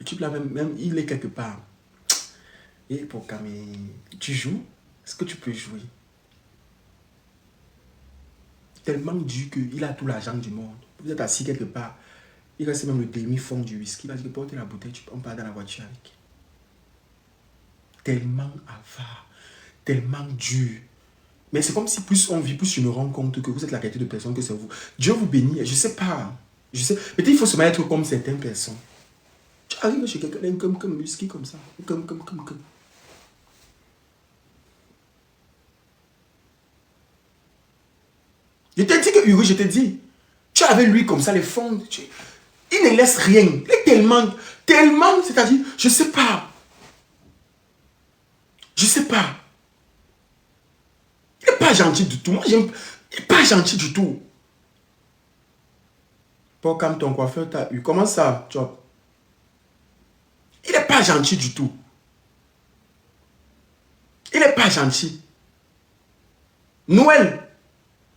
type là, même il est quelque part. Et pour Camé, tu joues? Est-ce que tu peux jouer? Tellement dur qu'il a tout l'argent du monde. Vous êtes assis quelque part. Il reste même le demi-fond du whisky. Il va dire, portez la bouteille, on part dans la voiture avec. Tellement avare, tellement dur. Mais c'est comme si plus on vit, plus je me rends compte que vous êtes la qualité de personne que c'est vous. Dieu vous bénit, je sais pas. Je sais. Peut-être il faut se mettre comme certaines personnes. Tu arrives chez quelqu'un comme whisky comme ça. Comme. Je t'ai dit que Hugo, je t'ai dit. Tu avais lui comme ça, les fonds. Il ne laisse rien. Il est tellement, c'est-à-dire, je sais pas. Je sais pas. Il n'est pas gentil du tout. Moi, j'aime. Il n'est pas gentil du tout. Pour comme ton coiffeur t'a eu. Comment ça, Job? Il n'est pas gentil du tout. Il n'est pas gentil. Noël,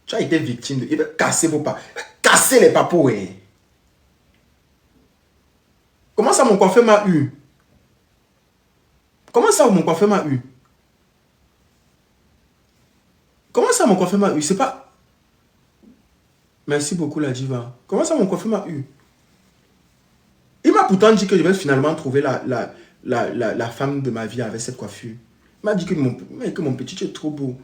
tu as été victime de... Il va casser vos pas. Il va casser les papos, ouais. Comment ça, mon coiffeur m'a eu? Comment ça, mon coiffeur m'a eu? Comment ça, mon coiffeur m'a eu? C'est pas... Merci beaucoup, la diva. Comment ça, mon coiffeur m'a eu? Il m'a pourtant dit que je vais finalement trouver la femme de ma vie avec cette coiffure. Il m'a dit que mon petit, tu es trop beau.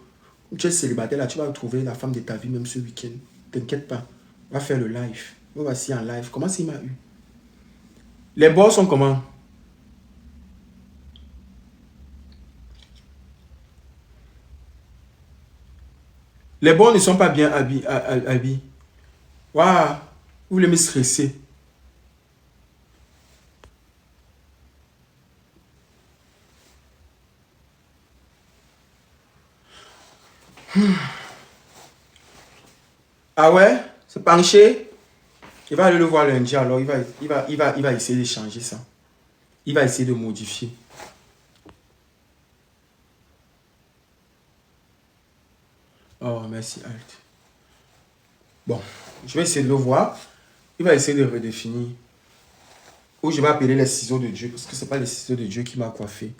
Tu es célibataire, là, tu vas trouver la femme de ta vie même ce week-end. T'inquiète pas. On va faire le live. On va essayer en live. Comment ça, il m'a eu? Les bords sont comment? Les bords ne sont pas bien habillés. Waouh! Vous voulez me stresser? Ah ouais? C'est penché? Il va aller le voir lundi, alors il va essayer de changer ça. Il va essayer de modifier. Oh, merci, Alt. Bon, je vais essayer de le voir. Il va essayer de redéfinir. Ou je vais appeler les ciseaux de Dieu, parce que ce n'est pas les ciseaux de Dieu qui m'a coiffé.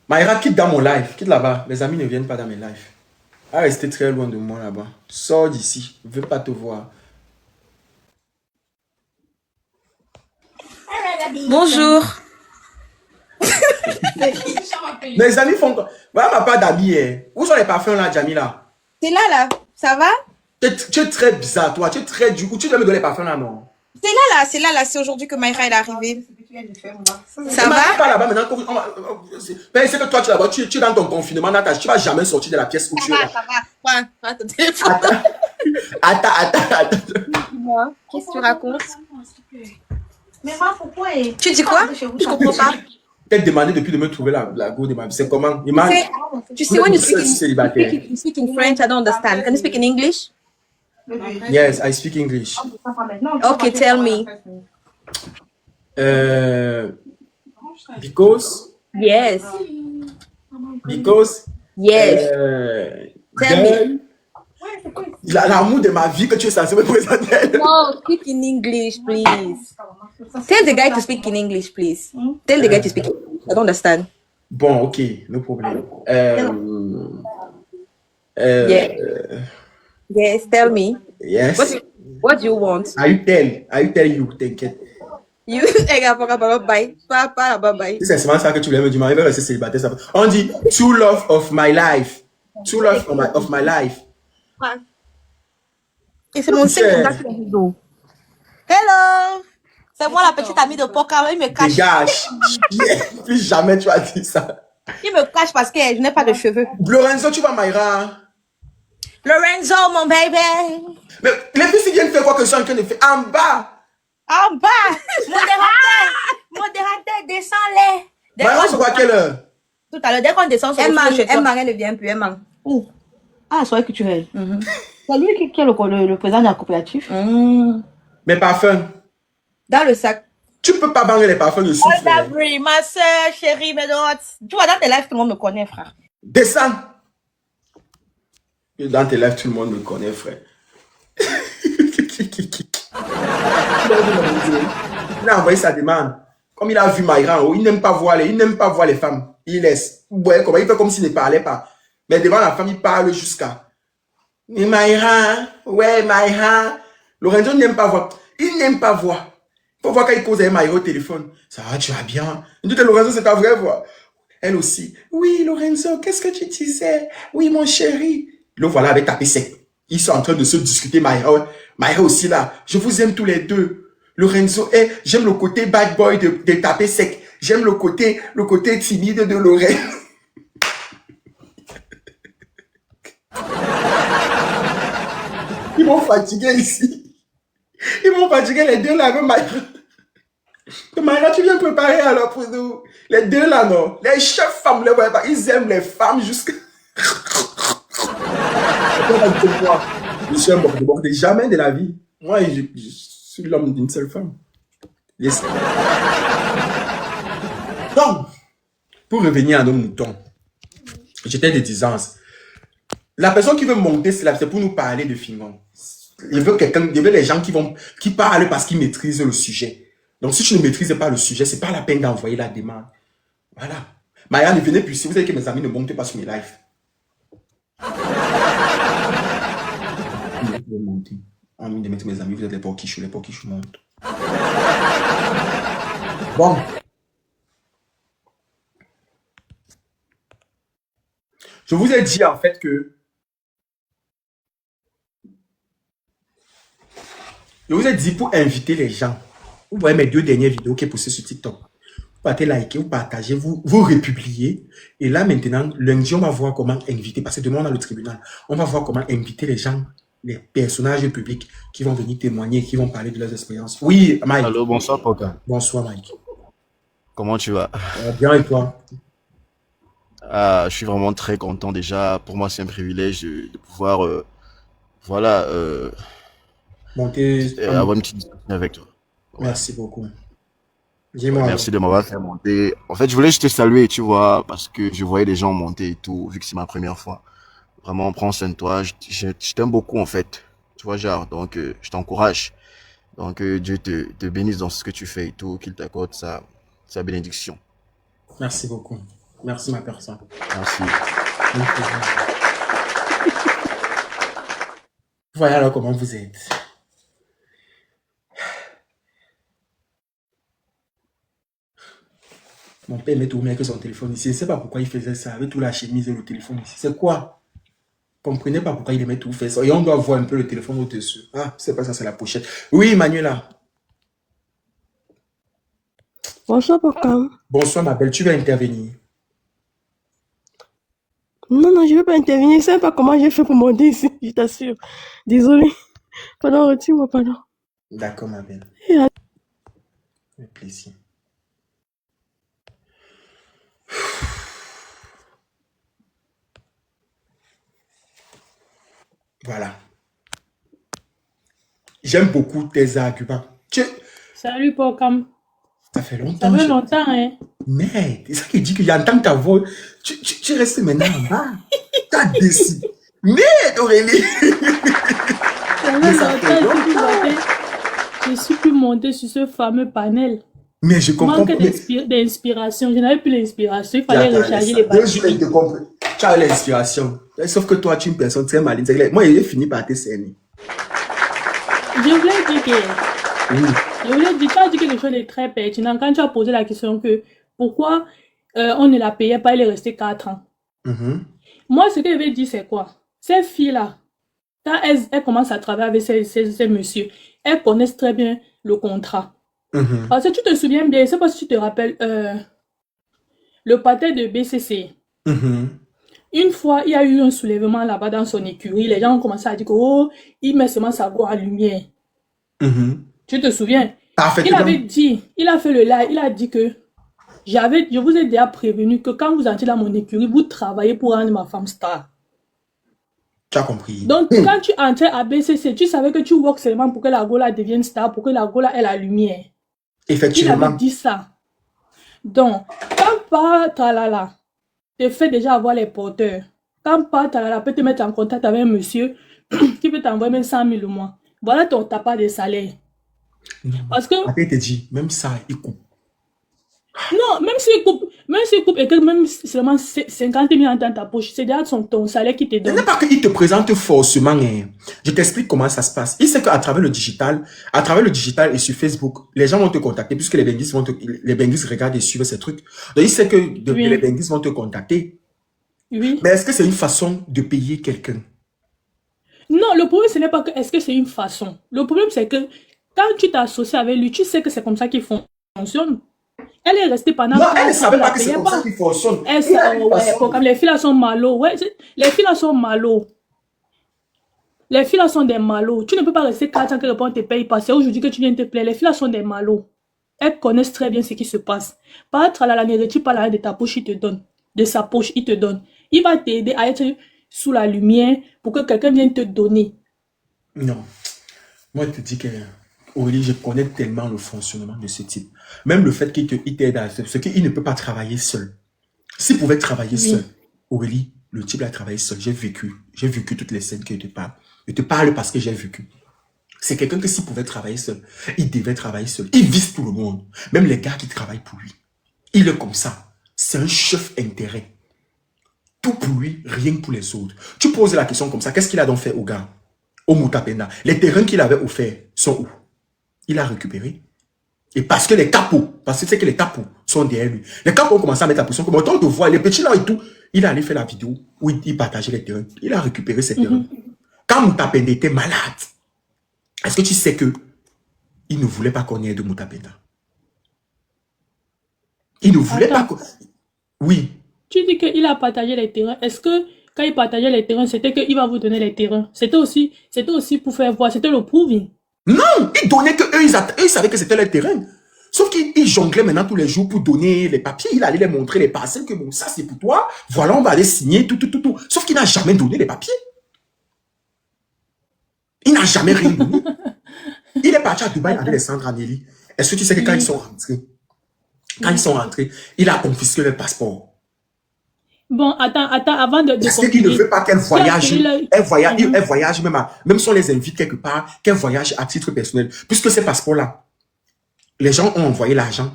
Maïra, quitte dans mon live. Quitte là-bas. Les amis ne viennent pas dans mes lives. Ah, restez très loin de moi là-bas. Sors d'ici. Je ne veux pas te voir. Bonjour. Les amis font quoi? Voilà ma part d'habits. Où sont les parfums là, Jamila? C'est là, ça va? Tu es très bizarre, toi. Tu es très du coup. Tu dois me donner les parfums là, non? C'est là, c'est aujourd'hui que Maïra est arrivée. Ça va? va? Pas là-bas maintenant. Mais c'est que toi, tu es là-bas. Tu es dans ton confinement, Natacha. Tu ne vas jamais sortir de la pièce où tu es là. Ça va. Prends ton téléphone. Attends. Qu'est-ce que tu racontes? Mais moi, pourquoi? Tu dis quoi? Je comprends pas. Peut-être demander depuis de me trouver la go de ma vie. C'est comment? Tu sais, when you speak in French, I don't understand. Can you speak in English? Yes, I speak English. Okay, tell me. Because? Yes. Because? Yes. Tell me. L'amour de ma vie que tu es censé me présenter. No, speak in English, please. Tell the guy to speak in English, please. Tell the guy to speak in English. I don't understand. Bon, ok, no problem. Yes, tell me. Yes. What do you want? I tell you, t'inquiète. You bye. Bye. Si c'est seulement ça que tu voulais me dire, il va rester célibataire. Ça. On dit true love of my life. True love of my life. Et c'est mon réseau. Hello! C'est moi la petite amie de Poca. Il me cache. Dégage. Plus jamais tu as dit ça. Il me cache parce que je n'ai pas de cheveux. Lorenzo, tu vas Maïra? Lorenzo, mon bébé. Mais les filles, ils viennent faire quoi que je suis en train de faire? En bas. En bas. Modérateur, descends-les. Maïra, c'est quoi à quelle heure? Tout à l'heure, dès qu'on descend sur elle ne vient plus, elle manque. Où? Ah, c'est vrai que tu es. C'est lui qui est le président de la coopérative. Mes parfums. Dans le sac. Tu peux pas banger les parfums de souffle. Ma soeur, chérie, mes doigts. Tu vois, dans tes lives, tout le monde me connaît, frère. Descends. Dans tes lives, tout le monde me connaît, frère. Il a envoyé sa demande. Comme il a vu Maïra en haut, il n'aime pas voir les femmes. Il laisse. Ouais, comment il fait comme s'il ne parlait pas. Mais devant la femme, il parle jusqu'à. Mais Maïra, ouais, Maïra. Lorenzo n'aime pas voir. Il n'aime pas voir. Il faut voir quand il cause avec Maïra au téléphone. Ça va, tu vas bien. Il dit que Lorenzo, c'est ta vraie voix. Elle aussi. Oui, Lorenzo, qu'est-ce que tu disais? Oui, mon chéri. Le voilà avec tapé sec. Ils sont en train de se discuter, Maïra. Maïra aussi là. Je vous aime tous les deux. Lorenzo, j'aime le côté bad boy de tapé sec. J'aime le côté timide de Lorenzo. Ils m'ont fatigué ici. Ils m'ont fatigué les deux là avec Maïra. Maïra, tu viens préparer alors pour nous. Les deux là, non. Les chefs femmes, les voient pas. Ils aiment les femmes jusqu'à... Je suis un bordé. Jamais de la vie. Moi, je suis l'homme d'une seule femme. Yes. Donc, pour revenir à nos moutons, j'étais de disance. La personne qui veut monter, c'est pour nous parler de Fingon. Il veut les gens qui parlent parce qu'ils maîtrisent le sujet. Donc, si tu ne maîtrises pas le sujet, c'est pas la peine d'envoyer la demande. Voilà. Maya, ne venez plus ici. Vous savez que mes amis ne montent pas sur mes lives. Envie de mettre mes amis, vous êtes les porquichous montent. Bon. Je vous ai dit en fait que je vous ai dit pour inviter les gens. Vous voyez mes 2 dernières vidéos qui sont postées sur TikTok. Vous partez liker, vous partagez, vous republiez. Et là maintenant, lundi, on va voir comment inviter, parce que demain on a le tribunal. On va voir comment inviter les gens, les personnages publics qui vont venir témoigner, qui vont parler de leurs expériences. Oui, Mike. Allô, bonsoir, Poka. Bonsoir, Mike. Comment tu vas? Bien, et toi? Je suis vraiment très content déjà. Pour moi, c'est un privilège de pouvoir, Monter. avoir une petite discussion avec toi. Ouais. Merci beaucoup. Dis-moi. Merci de m'avoir fait monter. En fait, je voulais juste te saluer, tu vois, parce que je voyais des gens monter et tout, vu que c'est ma première fois. Vraiment, prends soin de toi. Je t'aime beaucoup, en fait. Tu vois, genre, donc, je t'encourage. Donc, Dieu te bénisse dans ce que tu fais et tout, qu'il t'accorde sa bénédiction. Merci beaucoup. Merci, ma personne. Merci. Voilà alors comment vous êtes. Mon père met tout avec son téléphone ici. Je ne sais pas pourquoi il faisait ça avec toute la chemise et le téléphone ici. C'est quoi? Comprenez pas pourquoi il aimait tout faire ça. Et on doit voir un peu le téléphone au-dessus. Ah, c'est pas ça, c'est la pochette. Oui, Manuela. Bonsoir, Papa. Bonsoir, ma belle. Tu vas intervenir? Non, je ne veux pas intervenir. Je ne sais pas comment j'ai fait pour monter ici, je t'assure. Désolée. Pardon, retire-moi, pardon. D'accord, ma belle. Avec plaisir. Voilà. J'aime beaucoup tes arguments. Salut, Pokam. Ça fait longtemps. Ça fait longtemps, hein. Mais, c'est ça qui dit que j'entends ta voix. Tu restes maintenant en bas. T'as décidé. Mais, Aurélie. Je suis plus montée sur ce fameux panel. Mais je comprends. Manque d'inspiration. Je n'avais plus l'inspiration. Il fallait recharger les batteries. Tu as l'inspiration. Sauf que toi, tu es une personne très maligne. Moi, j'ai fini par te cerner. Je voulais dire que... Oui. Je voulais dire, tu as dit quelque chose de très pertinent. Quand tu as posé la question que pourquoi on ne la payait pas, elle est restée 4 ans. Moi, ce que je veux dire, c'est quoi? Ces filles-là, quand elles commencent à travailler avec ces messieurs, elles connaissent très bien le contrat. Parce que tu te souviens bien, je ne sais pas si tu te rappelles, le patron de BCC. Une fois, il y a eu un soulèvement là-bas dans son écurie. Les gens ont commencé à dire que, oh, il met seulement sa voix à lumière. Tu te souviens? Il avait dit, il a fait le live, il a dit que je vous ai déjà prévenu que quand vous entrez dans mon écurie, vous travaillez pour rendre ma femme star. Tu as compris. Donc, quand tu entrais à BCC, tu savais que tu work seulement pour que la Gola devienne star, pour que la Gola ait la lumière. Effectivement. Il avait dit ça. Donc, quand par Talala te fait déjà avoir les porteurs, quand par Talala peut te mettre en contact avec un monsieur qui peut t'envoyer même 100 000 au mois, voilà ton tapas de salaire. Parce que... Après, il te dit, même ça, il coupe. Non, même s'il coupe et que même seulement 50 000 dans ta poche, c'est déjà ton salaire qui te Ce donne. n'est pas qu'il te présente forcément. Hein. Je t'explique comment ça se passe. Il sait qu'à travers le digital et sur Facebook, les gens vont te contacter puisque les benguistes regardent et suivent ces trucs. Donc il sait que les benguistes vont te contacter. Oui. Mais est-ce que c'est une façon de payer quelqu'un? Non, le problème, ce n'est pas que est-ce que c'est une façon. Le problème, c'est que quand tu t'associes avec lui, tu sais que c'est comme ça qu'il fonctionne. Elle est restée pendant... Non, elle ne savait pas que c'est comme ça qu'il fonctionne. Comme les filles là sont malos. Ouais, les filles là sont malos. Les filles là sont des malos. Tu ne peux pas rester 4 ans que le ne te paye pas. C'est aujourd'hui que tu viens te plaire. Les filles là sont des malos. Elles connaissent très bien ce qui se passe. Pas tralala, ne retire pas l'argent de ta poche, il te donne. De sa poche, il te donne. Il va t'aider à être sous la lumière pour que quelqu'un vienne te donner. Non. Moi, je te dis que, Aurélie, je connais tellement le fonctionnement de ce type. Même le fait qu'il t'aide à ce qu'il ne peut pas travailler seul. S'il pouvait travailler seul, Aurélie, le type a travaillé seul. J'ai vécu toutes les scènes que je te parle. Je te parle parce que j'ai vécu. C'est quelqu'un que s'il pouvait travailler seul, il devait travailler seul. Il vise tout le monde. Même les gars qui travaillent pour lui. Il est comme ça. C'est un chef intérêt. Tout pour lui, rien pour les autres. Tu poses la question comme ça, qu'est-ce qu'il a donc fait au gars? Au Moutapenda. Les terrains qu'il avait offerts sont où? Il a récupéré. Et parce que les capots, parce que c'est que les capots sont derrière lui. Les capots ont commencé à mettre la pression, comme autant de voir, les petits là et tout. Il est allé faire la vidéo où il partageait les terrains. Il a récupéré ces terrains. Quand Moutapenda était malade, est-ce que tu sais que il ne voulait pas qu'on ait de Moutapenda? Il ne voulait pas qu'on... Oui. Tu dis qu'il a partagé les terrains. Est-ce que quand il partageait les terrains, c'était qu'il va vous donner les terrains? C'était aussi pour faire voir, c'était le proving. Non, il donnait que eux, ils savaient que c'était leur terrain. Sauf qu'il jonglait maintenant tous les jours pour donner les papiers. Il allait les montrer les parcelles que bon, ça c'est pour toi. Voilà, on va aller signer, tout. Sauf qu'il n'a jamais donné les papiers. Il n'a jamais rien donné. Il est parti à Dubaï avec les Sandra Anneli. Est-ce que tu sais que quand ils sont rentrés, il a confisqué le passeport. Bon, attends, avant de est-ce qu'il ne veut pas qu'elle voyage? Elle voyage même si on les invite quelque part, qu'elle voyage à titre personnel. Puisque ces passeports-là, les gens ont envoyé l'argent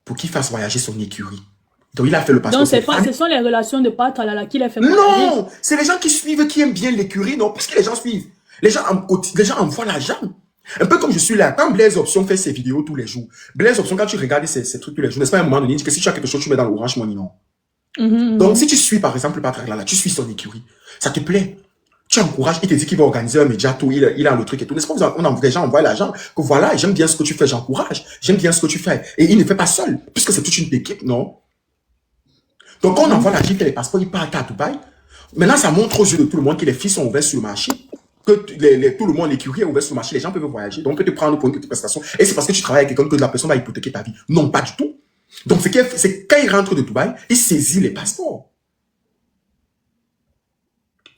pour qu'il fasse voyager son écurie. Donc il a fait le passeport. Donc ce sont les relations de Patralala qui l'a fait voyager. Non, c'est les gens qui suivent, qui aiment bien l'écurie, non, parce que les gens suivent. Les gens envoient l'argent. Un peu comme je suis là, quand Blaise Option fait ses vidéos tous les jours. Blaise Option, quand tu regardes ces trucs tous les jours, n'est-ce pas à un moment donné, que si tu as quelque chose, tu mets dans l'Orange Money, non? Donc, si tu suis, par exemple, Patralala, tu suis son écurie, ça te plaît. Tu encourages, il te dit qu'il va organiser un média, tout, il a le truc et tout. N'est-ce pas, les gens envoient l'argent, que voilà, j'aime bien ce que tu fais, j'encourage, j'aime bien ce que tu fais. Et il ne fait pas seul, puisque c'est toute une équipe, non? Donc, quand on envoie l'argent, que les passeports, ils partent à Dubaï. Maintenant, ça montre aux yeux de tout le monde que les filles sont ouvertes sur le marché. Que tout le monde, l'écurie est ouvert sur le marché, les gens peuvent voyager. Donc, on peut te prendre pour une petite prestation. Et c'est parce que tu travailles avec quelqu'un que la personne va hypothéquer ta vie. Non, pas du tout. Donc, c'est quand il rentre de Dubaï, il saisit les passeports.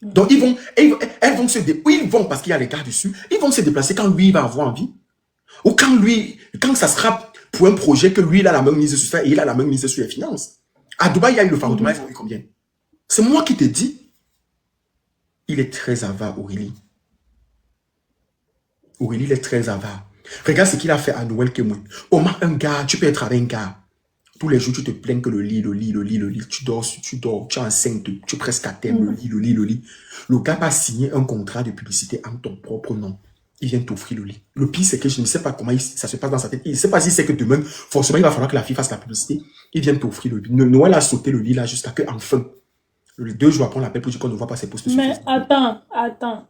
Donc, elles vont ils vont, parce qu'il y a les gars dessus, ils vont se déplacer quand lui, il va avoir envie. Ou quand ça sera pour un projet que lui, il a la main mise sur ça et il a la main mise sur les finances. À Dubaï, il y a eu le Faroutoma, il faut eu combien? C'est moi qui te dis. Il est très avare, Aurélie. Aurélie, il est très avare. Regarde ce qu'il a fait à Noël Kemoun. Comment un gars, tu peux être avec un gars. Tous les jours, tu te plains que le lit. Tu dors, tu es enceinte, tu es presque à terme, le lit. Le gars va signer un contrat de publicité en ton propre nom. Il vient t'offrir le lit. Le pire, c'est que je ne sais pas comment ça se passe dans sa tête. Il ne sait pas si c'est que demain, forcément, il va falloir que la fille fasse la publicité. Il vient t'offrir le lit. Noël a sauté le lit là jusqu'à que, enfin, 2 jours après, on l'appelle pour dire qu'on ne voit pas ses posts. Mais attends.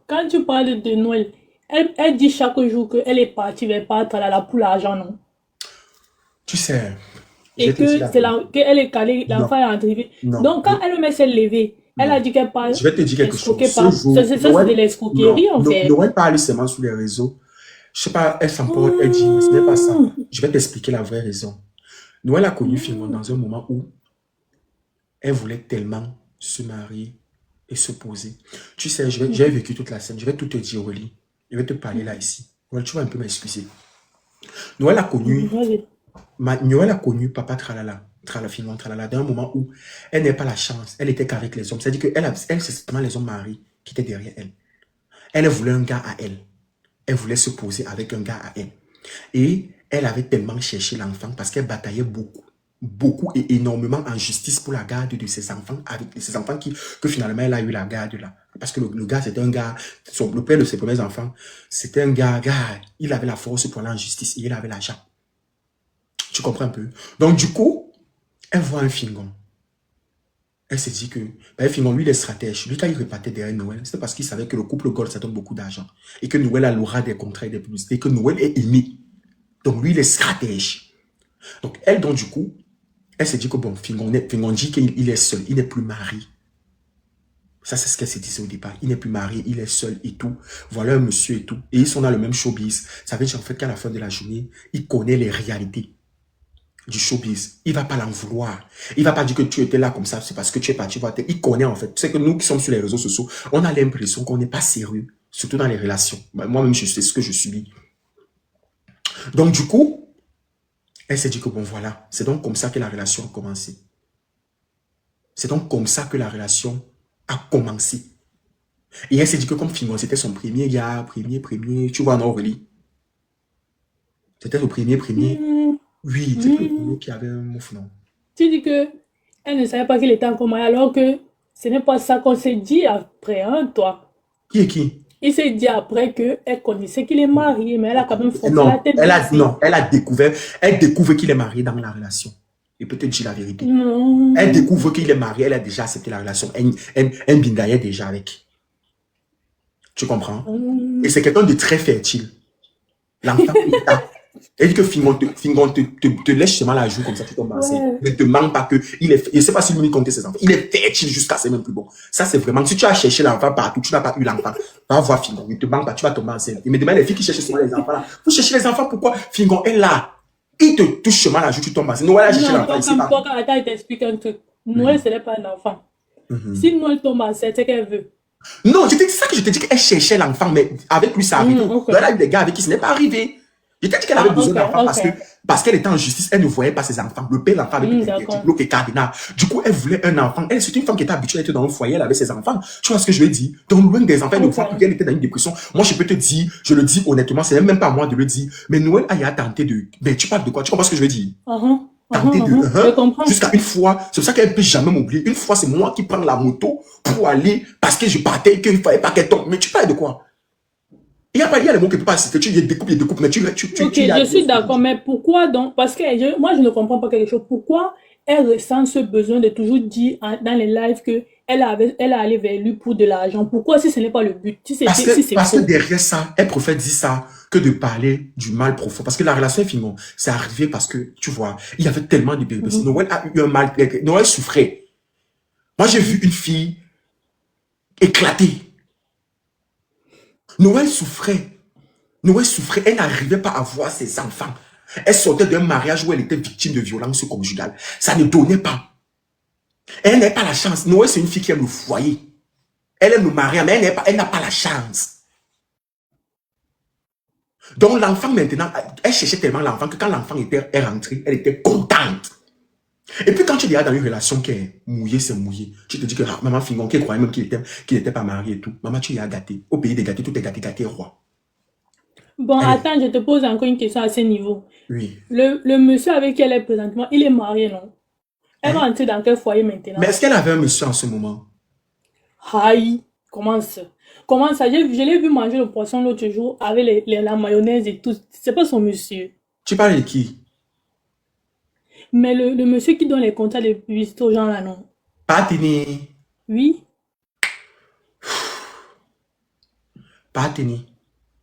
Quand tu parles de Noël, elle dit chaque jour qu'elle est partie vers Patralala pour l'argent, non? Tu sais. Et qu'elle est calée, l'enfant est arrivé. Donc, quand elle met s'est levée, elle a dit qu'elle parle. Je vais te dire quelque chose. C'est de l'escroquerie, en fait. Noël parle seulement sur les réseaux. Je sais pas, elle s'emporte, elle dit, ce n'est pas ça. Je vais t'expliquer la vraie raison. Noël a connu Filemon dans un moment où elle voulait tellement se marier et se poser. Tu sais, j'ai vécu toute la scène. Je vais tout te dire, Aurélie. Je vais te parler là, ici. Noël, tu vas un peu m'excuser. Noël a connu Papa Tralala, d'un moment où elle n'a pas la chance. Elle était qu'avec les hommes. C'est-à-dire qu'elle, c'est seulement les hommes mariés qui étaient derrière elle. Elle voulait un gars à elle. Elle voulait se poser avec un gars à elle. Et elle avait tellement cherché l'enfant parce qu'elle bataillait beaucoup. beaucoup et énormément en justice pour la garde de ses enfants, avec ses enfants que finalement elle a eu la garde là. Parce que le gars, c'était un gars, le père de ses premiers enfants, c'était un gars, il avait la force pour aller en justice et il avait l'argent. Tu comprends un peu? Donc du coup, elle voit un Fingon. Elle se dit que, ben, Fingon, lui, il est stratège. Lui, quand il repartait derrière Noël, c'était parce qu'il savait que le couple Gold, ça donne beaucoup d'argent. Et que Noël a l'aura des contrats et des publicités, et que Noël est aimé. Donc lui, il est stratège. Donc elle, donc du coup, elle s'est dit que bon, Fingon dit qu'il est seul, il n'est plus marié. Ça, c'est ce qu'elle s'est dit au départ. Il n'est plus marié, il est seul et tout. Voilà un monsieur et tout. Et ils sont dans le même showbiz. Ça veut dire en fait qu'à la fin de la journée, il connaît les réalités du showbiz. Il va pas l'en vouloir. Il va pas dire que tu étais là comme ça, c'est parce que tu es parti voir. Il connaît en fait. Tu sais que nous qui sommes sur les réseaux sociaux, on a l'impression qu'on n'est pas sérieux, surtout dans les relations. Moi-même, je sais ce que je subis. Donc du coup, elle s'est dit que bon voilà, c'est donc comme ça que la relation a commencé. C'est donc comme ça que la relation a commencé. Et elle s'est dit que comme Fingon, c'était son premier gars, premier, tu vois, non, Aurélie? C'était le premier. Oui, c'était le premier qui avait un mouf, non? Tu dis que elle ne savait pas qu'il était encore marié, alors que ce n'est pas ça qu'on s'est dit après, hein, toi. Qui est qui? Il s'est dit après qu'elle connaissait qu'il est marié, mais elle a quand même foncé Non, la tête. elle découvre qu'il est marié dans la relation. Et peut-être dire la vérité. Non. Elle découvre qu'il est marié, elle a déjà accepté la relation. Elle bindaillait déjà avec. Tu comprends? Et c'est quelqu'un de très fertile. L'enfant, elle dit que Fingon te laisse seulement la joue comme ça, tu tombes enceinte. Ne te manque pas que il est, je ne sais pas si lui comptait ses enfants. Il est fertile jusqu'à c'est même plus bon. Ça, c'est vraiment, si tu as cherché l'enfant partout, tu n'as pas eu l'enfant. Va voir Fingon, il te manque pas, tu vas tomber enceinte. Il me demande les filles qui cherchent souvent les enfants là. Vous cherchez les enfants, pourquoi? Fingon est là. Il te touche seulement la joue, tu tombes enceinte. Noël a cherché l'enfant ici. Attends, il t'explique un truc. Noël, ce n'est pas un enfant. Si Noël tombe enceinte, c'est qu'elle veut. Non, c'est ça que je te dis qu'elle cherchait l'enfant, mais avec lui, ça arrive. Elle a eu des gars avec qui ce n'est pas arrivé. Je t'ai dit qu'elle avait besoin d'enfants parce qu'elle était en justice, elle ne voyait pas ses enfants. Le père l'enfant avec le bloc et cardinal. Du coup, elle voulait un enfant. Elle, c'était une femme qui était habituée à être dans un foyer, elle avait ses enfants. Tu vois ce que je veux dire? Donc, loin des enfants, une fois qu'elle était dans une dépression, moi, je peux te dire, je le dis honnêtement, c'est même pas à moi de le dire, mais Noël a tenté de, mais tu parles de quoi? Tu comprends ce que je veux dire? Tenter de, jusqu'à une fois, c'est pour ça qu'elle ne peut jamais m'oublier. Une fois, c'est moi qui prends la moto pour aller, parce que je partais et qu'il ne fallait pas qu'elle tombe. Mais tu parles de quoi? Il y a les mots qui ne peuvent pas assister. Tu découpes, mais tu je suis d'accord, mais pourquoi donc? Parce que moi, je ne comprends pas quelque chose. Pourquoi elle ressent ce besoin de toujours dire dans les lives qu'elle allait vers lui pour de l'argent? Pourquoi si ce n'est pas le but? Parce que derrière ça, elle préfère dire ça que de parler du mal profond. Parce que la relation est finie. C'est arrivé parce que, tu vois, il y avait tellement de bébés. Noël a eu un mal. Noël souffrait. Moi, j'ai vu une fille éclater. Noël souffrait. Elle n'arrivait pas à voir ses enfants. Elle sortait d'un mariage où elle était victime de violence conjugale. Ça ne donnait pas. Elle n'a pas la chance. Noël, c'est une fille qui aime le foyer. Elle aime le mariage, mais elle n'a pas la chance. Donc l'enfant maintenant, elle cherchait tellement l'enfant que quand l'enfant est rentré, elle était contente. Et puis quand tu es déjà dans une relation qui est mouillée, c'est mouillé. Tu te dis que maman Fingon, qui croyait même qu'il n'était pas marié et tout. Maman, tu es à gâté. Au pays des gâtés, tout est gâté, roi. Bon, attends, je te pose encore une question à ce niveau. Oui. Le monsieur avec qui elle est présentement, il est marié, non? Elle va entrer dans quel foyer maintenant? Mais est-ce qu'elle avait un monsieur en ce moment? Aïe, comment ça? Je l'ai vu manger le poisson l'autre jour avec la mayonnaise et tout. C'est pas son monsieur. Tu parles de qui? Mais le monsieur qui donne les contrats de publicité aux gens là, non? Patini. Oui. Patini.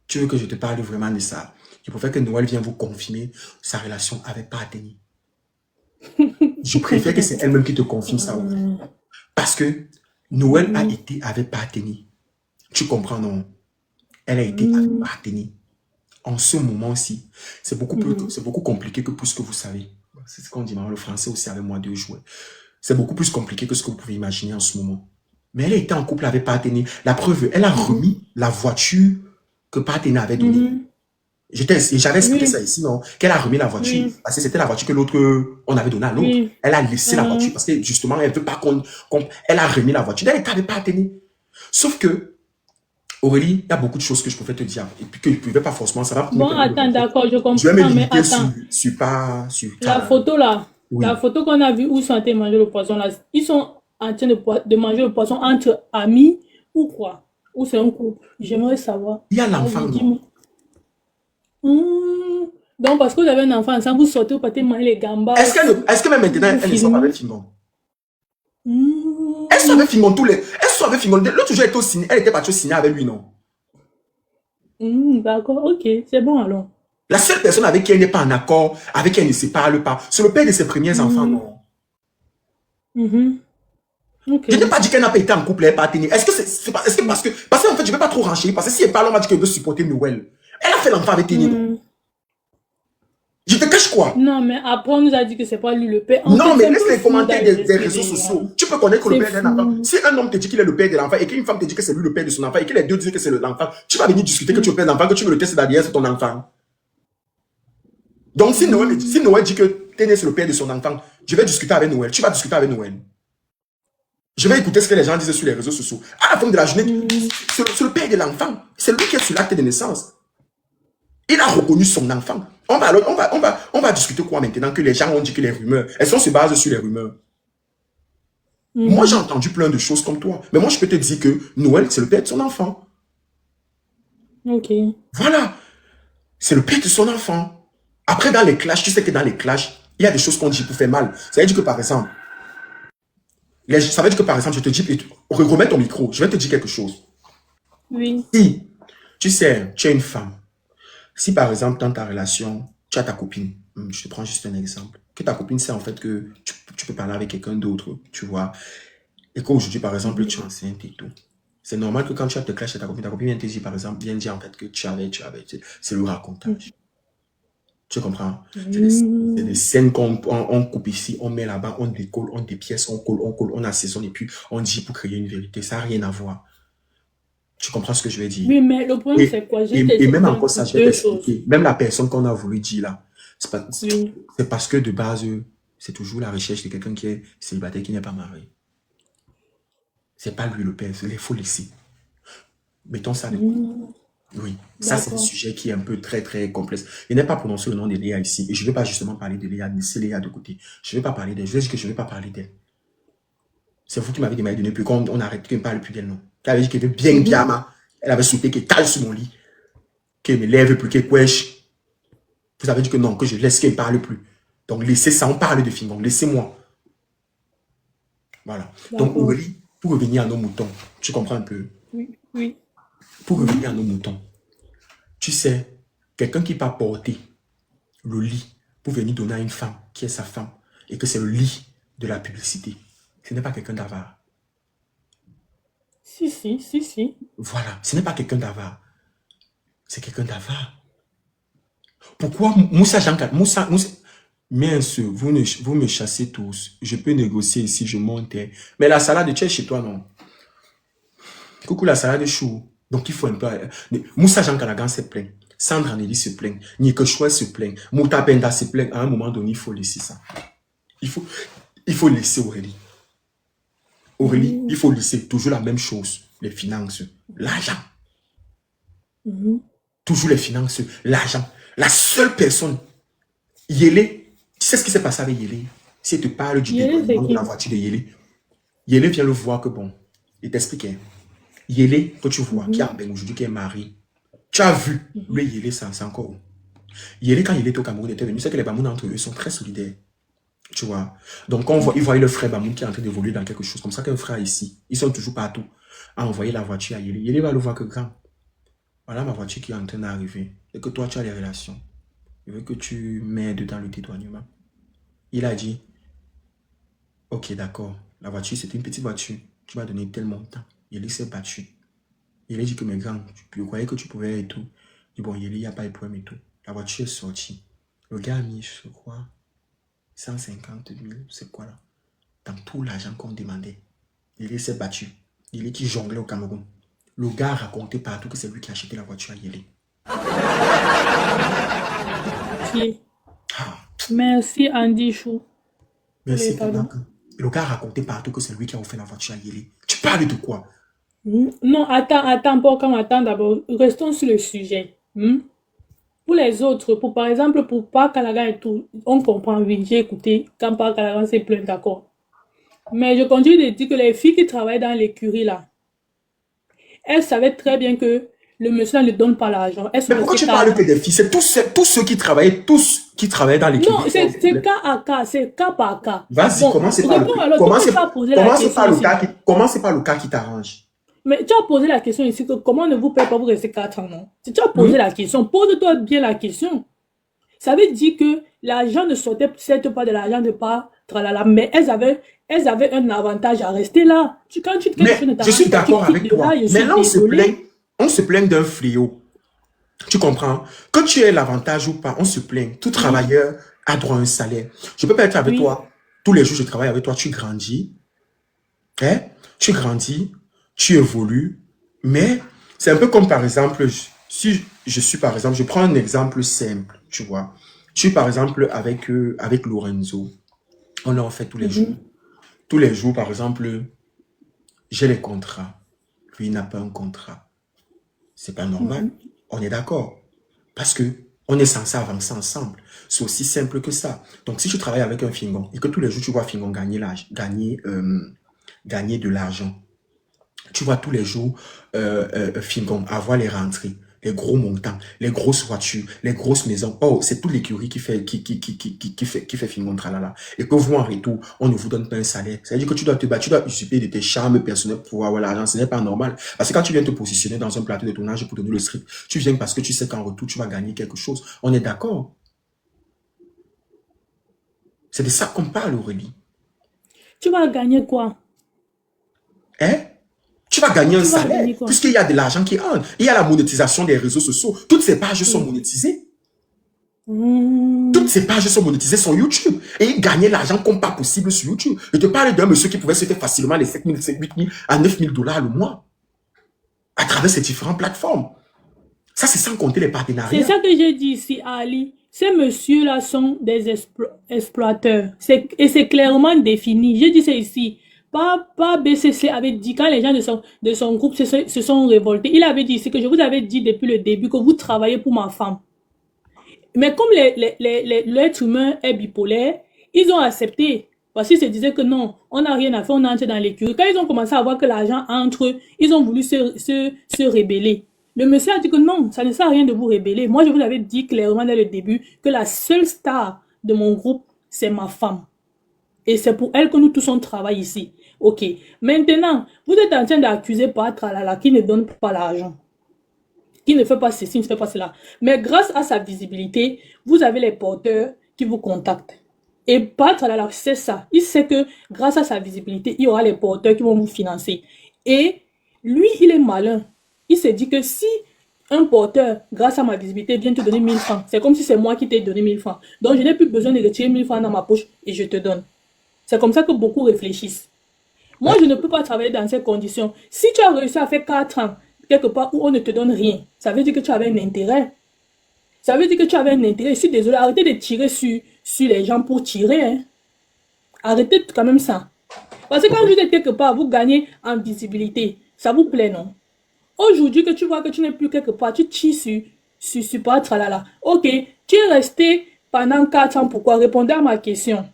Tu veux que je te parle vraiment de ça? Je préfère que Noël vienne vous confirmer sa relation avec Patini. Je préfère que c'est elle-même qui te confirme ça. Parce que Noël a été avec Patini. Tu comprends, non? Elle a été avec Patini. En ce moment-ci, c'est beaucoup compliqué que pour ce que vous savez. C'est ce qu'on dit, le français aussi avec moi de jouer. C'est beaucoup plus compliqué que ce que vous pouvez imaginer en ce moment. Mais elle a été en couple avec Patini. La preuve, elle a remis la voiture que Patini avait donnée. J'avais expliqué ça ici, non? Qu'elle a remis la voiture. Parce que c'était la voiture que l'autre, on avait donnée à l'autre. Elle a laissé la voiture parce que justement, elle ne veut pas elle a remis la voiture. Elle était avec Patini. Sauf que, Aurélie, il y a beaucoup de choses que je pouvais te dire. Et puis que je ne pouvais pas forcément savoir. Bon, attends, d'accord, je comprends. Je vais me limiter mais attends. sur La photo là, Oui. La photo qu'on a vue où ils sont en train de manger le poisson, là, ils sont en train de manger le poisson entre amis ou quoi? Ou c'est un couple? J'aimerais savoir. Il y a l'enfant, Vas-y, non? dis-moi. Donc, parce que vous avez un enfant ensemble, vous sortez, vous partez manger les gambas. Est-ce que même maintenant, elle ne sort pas avec Fingon? Elle sort avec Fingon tous les... Elle sort avec Fingon. L'autre jour, elle était partie au ciné avec lui, non? D'accord, ok, c'est bon alors. La seule personne avec qui elle n'est pas en accord, avec qui elle ne se parle pas, c'est le père de ses premiers enfants, non? Ok. Je n'ai pas dit qu'elle n'a pas été en couple, elle n'est pas tenue. Est-ce que parce qu'en fait, je ne vais pas trop rencher, parce que si elle parle, on va dire qu'elle veut supporter Noël. Elle a fait l'enfant avec Tenny. Je te cache quoi? Non, mais après, on nous a dit que c'est pas lui le père. Non, mais laisse les commentaires des réseaux sociaux. Tu peux connaître que le père d'un enfant. Si un homme te dit qu'il est le père de l'enfant et qu'une femme te dit que c'est lui le père de son enfant et que les deux disent que c'est l'enfant, tu vas venir discuter que tu es le père de l'enfant, que tu veux le test d'ADN sur ton enfant. Donc, si Noël dit que Tenny c'est le père de son enfant, je vais discuter avec Noël. Tu vas discuter avec Noël. Je vais écouter ce que les gens disent sur les réseaux sociaux. À la fin de la journée, c'est le père de l'enfant. C'est lui qui est sur l'acte de naissance. Il a reconnu son enfant. On va discuter quoi maintenant que les gens ont dit que les rumeurs, elles se basent sur les rumeurs. Moi, j'ai entendu plein de choses comme toi. Mais moi, je peux te dire que Noël, c'est le père de son enfant. Ok. Voilà. C'est le père de son enfant. Après, dans les clashs, tu sais que dans les clashs, il y a des choses qu'on dit pour faire mal. Ça veut dire que, par exemple, je te dis, remets ton micro, je vais te dire quelque chose. Oui. Si, tu sais, tu es une femme. Si, par exemple, dans ta relation, tu as ta copine, je te prends juste un exemple, que ta copine sait en fait que tu peux parler avec quelqu'un d'autre, tu vois, et qu'aujourd'hui, par exemple, tu es enceinte et tout. C'est normal que quand tu as te clash avec ta copine vient te dire, par exemple, vient dire en fait que tu avais, c'est le racontage. Tu comprends? C'est des scènes qu'on coupe ici, on met là-bas, on décolle, on dépièce, on colle, on assaisonne et puis on dit pour créer une vérité. Ça n'a rien à voir. Tu comprends ce que je veux dire? Oui, mais le problème, c'est quoi? Et même encore ça, je vais t'expliquer. Même la personne qu'on a voulu dire là, c'est parce que de base, c'est toujours la recherche de quelqu'un qui est célibataire, qui n'est pas marié. C'est pas lui le père, il faut laisser. Mettons ça de côté. Oui, ça c'est un sujet qui est un peu très très complexe. Je n'ai pas prononcé le nom de Léa ici et je ne vais pas justement parler de Léa, laissez Léa de côté. Je ne vais pas parler d'elle, je vais dire que je ne vais pas parler d'elle. C'est vous qui m'avez demandé plus qu'on arrête, qu'elle ne parle plus d'elle, non. Elle avait dit qu'elle était bien pyjama, elle avait sauté, qu'elle cale sur mon lit, qu'elle me lève plus, qu'elle couche. Vous avez dit que non, que je laisse qu'elle ne parle plus. Donc laissez ça, on parle de Fingon, laissez-moi. Voilà. Donc Aurélie, pour revenir à nos moutons, tu comprends un peu? Oui. Pour revenir à nos moutons, tu sais, quelqu'un qui va porter le lit pour venir donner à une femme qui est sa femme et que c'est le lit de la publicité, ce n'est pas quelqu'un d'avare. Si. Voilà, ce n'est pas quelqu'un d'avare. C'est quelqu'un d'avare. Pourquoi Moussa Jean-Claude, mince, vous me chassez tous. Je peux négocier ici, je monte. Mais la salade, tu es chez toi, non? Coucou la salade de chou. Donc, il faut un peu... Moussa Jean Canagan se plaint. Sandra Nelly se plaint. Nika Chouet se plaint. Mouta Penda se plaint. À un moment donné, il faut laisser ça. Il faut laisser Aurélie. Aurélie, il faut laisser toujours la même chose. Les finances. L'argent. Toujours les finances. L'argent. La seule personne. Yélé. Tu sais ce qui s'est passé avec Yélé? Si elle te parle du développement de la voiture de Yélé. Yélé vient le voir que bon. Il t'explique. Yélé, que tu vois, qui a aujourd'hui, qui est marié. Tu as vu, lui, Yélé, c'est encore où? Yélé, quand il était au Cameroun, il était venu. C'est que les Bamoun entre eux sont très solidaires. Tu vois. Donc, il voyait le frère Bamoun qui est en train d'évoluer dans quelque chose. Comme ça qu'un frère ici, ils sont toujours partout. A envoyé la voiture à Yélé. Yélé va le voir que grand. Voilà ma voiture qui est en train d'arriver. Et que toi, tu as les relations. Je veux que tu m'aides dans le dédouanement. Il a dit, ok, d'accord. La voiture, c'était une petite voiture. Tu m'as donné tel montant. Yéli s'est battu. Yéli dit que mes grands, je croyais que tu pouvais et tout. Je dis bon, Yéli, il n'y a pas de problème et tout. La voiture est sortie. Le gars a mis, je crois, 150 000, c'est quoi là? Dans tout l'argent qu'on demandait. Yéli s'est battu. Yéli qui jonglait au Cameroun. Le gars a raconté partout que c'est lui qui a acheté la voiture à Yéli. Merci Andy Chou. Merci. Le gars a raconté partout que c'est lui qui a offert la voiture à Yéli. Tu parles de quoi? Non, attends, d'abord. Restons sur le sujet. Pour les autres, pour par exemple, pour Parc Calagan et tout, on comprend, oui, j'ai écouté quand Parc Calagan s'est plaint, d'accord. Mais je continue de dire que les filles qui travaillent dans l'écurie là, elles savaient très bien que le monsieur ne donne pas l'argent. Elles sont Mais pourquoi restées tu parles que 4 ans. des filles? C'est tous ceux qui travaillaient, dans l'équipe. Non, c'est cas à cas, c'est cas par cas. Vas-y, Bon, commencez par réponds alors, pourquoi tu as posé la question ici? Commencez par le cas qui t'arrange. Mais tu as posé la question ici que comment ne vous paye pas vous rester 4 ans, non? Si tu as posé la question, pose-toi bien la question. Ça veut dire que l'argent ne sortait certes pas de l'argent de pas tralala, mais elles avaient un avantage à rester là. Quand tu Mais je suis d'accord avec toi. Mais là, on se plaint d'un fléau. Tu comprends? Que tu aies l'avantage ou pas, on se plaint. Tout travailleur a droit à un salaire. Je peux pas être avec toi. Tous les jours, je travaille avec toi. Tu grandis. Hein? Tu grandis. Tu évolues. Mais c'est un peu comme, par exemple, si je suis, par exemple, je prends un exemple simple, tu vois. Je suis, par exemple, avec Lorenzo. On en fait tous les jours. Tous les jours, par exemple, j'ai les contrats. Lui, il n'a pas un contrat. C'est pas normal. On est d'accord. Parce que on est censé avancer ensemble. C'est aussi simple que ça. Donc, si tu travailles avec un Fingon et que tous les jours, tu vois Fingon gagner de l'argent, tu vois tous les jours Fingon avoir les rentrées, les gros montants, les grosses voitures, les grosses maisons. Oh, c'est toute l'écurie qui fait Fingon tralala. Et que vous, en retour, on ne vous donne pas un salaire. Ça veut dire que tu dois te battre, tu dois usurper de tes charmes personnels pour avoir l'argent. Ce n'est pas normal. Parce que quand tu viens te positionner dans un plateau de tournage pour donner le script, tu viens parce que tu sais qu'en retour, tu vas gagner quelque chose. On est d'accord. C'est de ça qu'on parle, Aurélie. Tu vas gagner quoi? Hein? Tu vas gagner un salaire, puisqu'il y a de l'argent qui entre. Il y a la monétisation des réseaux sociaux. Toutes ces pages sont monétisées. Toutes ces pages sont monétisées sur YouTube. Et ils gagnaient l'argent comme pas possible sur YouTube. Je te parle d'un monsieur qui pouvait se faire facilement les 7 000, 8 000 à 9 000 $ le mois. À travers ces différentes plateformes. Ça, c'est sans compter les partenariats. C'est ça que j'ai dit ici, Ali. Ces messieurs-là sont des exploiteurs. Et c'est clairement défini. J'ai dit ça ici. Pas BCC avait dit, quand les gens de son groupe se sont révoltés, il avait dit ici que je vous avais dit depuis le début que vous travaillez pour ma femme. Mais comme l'être humain est bipolaire, ils ont accepté. Parce qu'ils se disaient que non, on n'a rien à faire, on entre dans l'écurie. Quand ils ont commencé à voir que l'argent entre, ils ont voulu se rébeller. Le monsieur a dit que non, ça ne sert à rien de vous rébeller. Moi, je vous avais dit clairement dès le début que la seule star de mon groupe, c'est ma femme. Et c'est pour elle que nous tous on travaille ici. Ok. Maintenant, vous êtes en train d'accuser Patralala qui ne donne pas l'argent. Qui ne fait pas ceci, ne fait pas cela. Mais grâce à sa visibilité, vous avez les porteurs qui vous contactent. Et Patralala c'est ça. Il sait que grâce à sa visibilité, il y aura les porteurs qui vont vous financer. Et lui, il est malin. Il se dit que si un porteur, grâce à ma visibilité, vient te donner 1000 francs, c'est comme si c'est moi qui t'ai donné 1000 francs. Donc, je n'ai plus besoin de retirer 1000 francs dans ma poche et je te donne. C'est comme ça que beaucoup réfléchissent. Moi, je ne peux pas travailler dans ces conditions. Si tu as réussi à faire 4 ans, quelque part où on ne te donne rien, ça veut dire que tu avais un intérêt. Ça veut dire que tu avais un intérêt. Je suis désolé, arrêtez de tirer sur les gens pour tirer. Hein. Arrêtez quand même ça. Parce que quand vous êtes quelque part, vous gagnez en visibilité. Ça vous plaît, non? Aujourd'hui, que tu vois que tu n'es plus quelque part, tu tires sur pas tralala. Ok, tu es resté pendant 4 ans. Pourquoi? Répondez à ma question.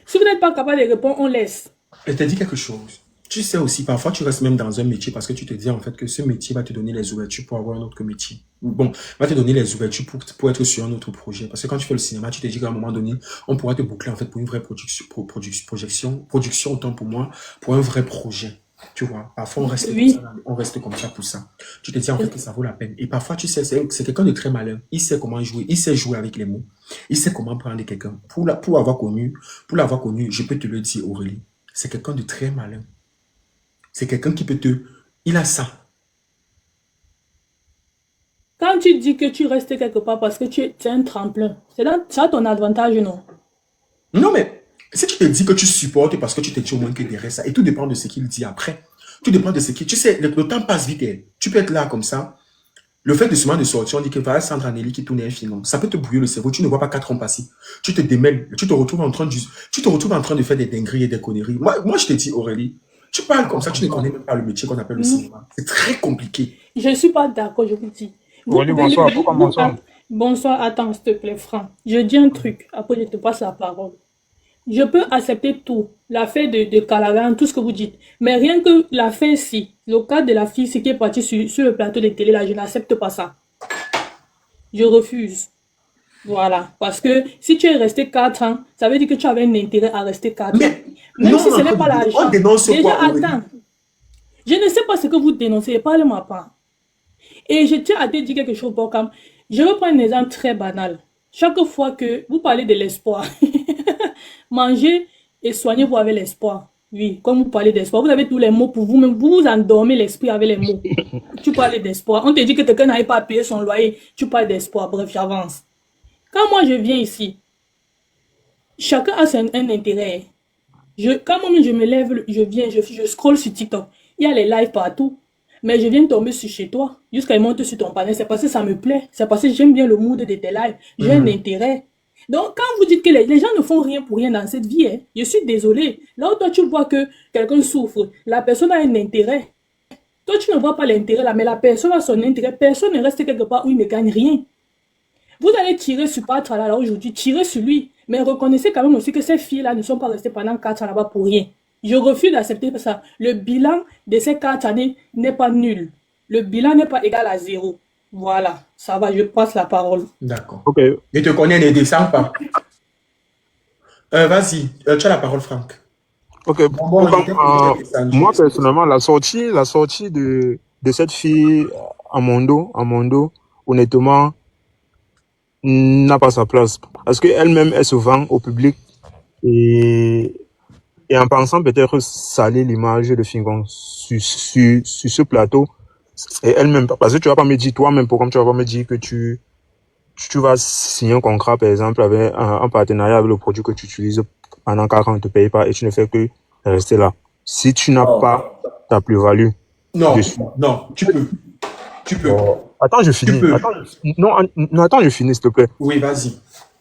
Si vous n'êtes pas capable de répondre, on laisse. Je te dis quelque chose. Tu sais aussi, parfois, tu restes même dans un métier parce que tu te dis en fait que ce métier va te donner les ouvertures pour avoir un autre métier. Bon, va te donner les ouvertures pour être sur un autre projet. Parce que quand tu fais le cinéma, tu te dis qu'à un moment donné, on pourra te boucler en fait pour une vraie production autant pour moi, pour un vrai projet. Tu vois, parfois on reste comme ça pour ça. Tu te dis en fait que ça vaut la peine. Et parfois, tu sais, c'est quelqu'un de très malin. Il sait comment jouer, il sait jouer avec les mots. Il sait comment prendre quelqu'un. Pour l'avoir connu, je peux te le dire, Aurélie, c'est quelqu'un de très malin. C'est quelqu'un qui peut il a ça. Quand tu dis que tu restes quelque part parce que tu es un tremplin, ça a ton avantage, non? Non, mais si tu te dis que tu supportes parce que tu te dis au moins que derrière ça, et tout dépend de ce qu'il dit après. Tout dépend de ce qu'il... Tu sais, le temps passe vite. Tu peux être là comme ça. Le fait de sortir, on dit que voilà Sandra Nelly qui tourne un film. Ça peut te brouiller le cerveau. Tu ne vois pas 4 ans passer. Tu te démêles. Tu te retrouves en train de faire des dingueries et des conneries. Moi, je te dis, Aurélie, tu parles comme ça, tu ne connais même pas le métier qu'on appelle le cinéma. C'est très compliqué. Je ne suis pas d'accord, je vous dis. Vous Oli, pouvez bonsoir. lui... Pourquoi bonsoir? Bonsoir, attends, s'il te plaît, Franck. Je dis un truc, après je te passe la parole. Je peux accepter tout, l'affaire de Calagan, tout ce que vous dites. Mais rien que l'affaire ci, le cas de la fille qui est partie sur le plateau de télé, là, je n'accepte pas ça. Je refuse. Voilà. Parce que si tu es resté 4 ans, ça veut dire que tu avais un intérêt à rester 4 ans. Mais Même non, si ce n'est pas l'argent. on dénonce Déjà, quoi, Aurélie? attends. Je ne sais pas ce que vous dénoncez, parlez-moi pas. Et je tiens à te dire quelque chose, Bokam. Je vais prendre un exemple très banal. Chaque fois que vous parlez de l'espoir, mangez et soignez-vous avec l'espoir. Oui, comme vous parlez d'espoir, vous avez tous les mots pour vous-même. Vous vous endormez l'esprit avec les mots. Tu parles d'espoir. On te dit que quelqu'un n'arrive pas à payer son loyer. Tu parles d'espoir. Bref, j'avance. Quand moi je viens ici, chacun a un intérêt. Quand moi je me lève, je viens, je scroll sur TikTok. Il y a les lives partout. Mais je viens tomber sur chez toi, jusqu'à monter sur ton panel. C'est parce que ça me plaît. C'est parce que j'aime bien le mood de tes lives. J'ai un intérêt. Donc, quand vous dites que les gens ne font rien pour rien dans cette vie, hein, je suis désolé. Là où toi, tu vois que quelqu'un souffre, la personne a un intérêt. Toi, tu ne vois pas l'intérêt là, mais la personne a son intérêt. Personne ne reste quelque part où il ne gagne rien. Vous allez tirer sur Patra là aujourd'hui, tirer sur lui. Mais reconnaissez quand même aussi que ces filles-là ne sont pas restées pendant 4 ans là-bas pour rien. Je refuse d'accepter ça. Le bilan de ces 4 années n'est pas nul. Le bilan n'est pas égal à 0. Voilà, ça va, je passe la parole. D'accord. Ok. Je te connais, ne descends pas. Vas-y, tu as la parole, Franck. Ok. Bon, Moi, personnellement, la sortie de cette fille à Mondo, honnêtement, n'a pas sa place. Parce qu'elle-même, elle se vend au public et en pensant peut-être saler l'image de Fingon sur ce plateau, et elle-même, parce que tu vas pas me dire, toi-même, comme tu vas pas me dire que tu vas signer un contrat, par exemple, avec un partenariat avec le produit que tu utilises pendant 4 ans, on ne te paye pas et tu ne fais que rester là. Si tu n'as pas ta plus-value. Non, tu peux. Attends, je finis. Attends, je finis, s'il te plaît. Oui, vas-y.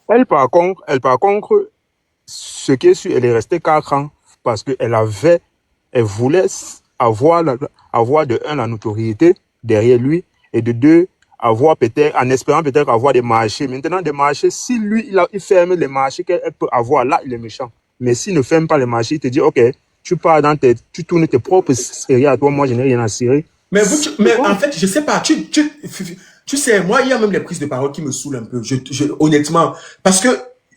Elle, par contre, ce qui est sûr, elle est restée 4 ans parce qu'elle voulait avoir de un, la notoriété derrière lui, et de deux, en espérant peut-être avoir des marchés. Maintenant, des marchés, si lui, il ferme les marchés qu'elle peut avoir, là, il est méchant. Mais s'il ne ferme pas les marchés, il te dit, ok, tu tournes tes propres séries à toi, moi, je n'ai rien à cirer. Mais en fait, je sais pas, tu sais, moi, il y a même les prises de parole qui me saoulent un peu, honnêtement, parce que